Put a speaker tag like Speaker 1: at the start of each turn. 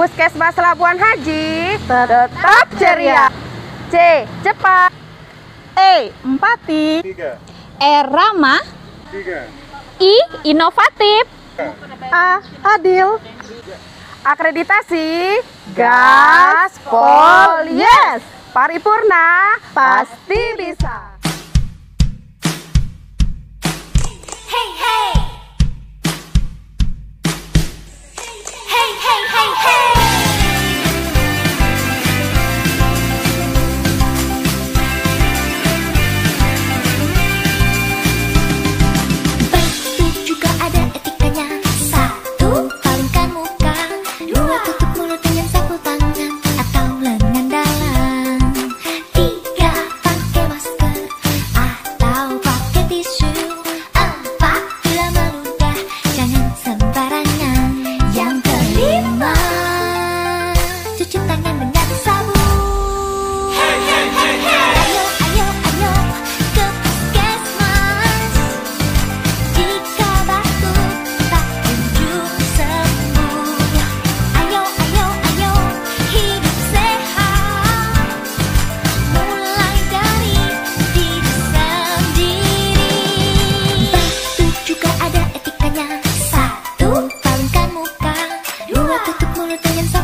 Speaker 1: Puskesmas Labuan Haji tetap ceria. C. Cepat. E. Empati.
Speaker 2: 3,
Speaker 3: R. Ramah.
Speaker 2: 3,
Speaker 3: I. Inovatif.
Speaker 1: A. Adil. Akreditasi Gaspol Yes. Paripurna pasti bisa.
Speaker 4: Hey hey. Hey hey hey hey. Begitu juga ada etikanya. Satu, palingkan muka. Dua, tutup mulut dengan sapu tangan atau lengan dalam. Tiga, pakai masker atau pakai tisu. Empat, bila meludah jangan sembarangan. Yang kelima, cuci tangan dengan sabun. Ayo, ayo, ayo ke puskesmas. Jika batuk tak kunjung sembuh. Ayo, ayo, ayo hidup sehat. Mulai dari diri sendiri. Batuk juga ada etikanya. Satu, palingkan muka. Dua, tutup mulut dengan sabun.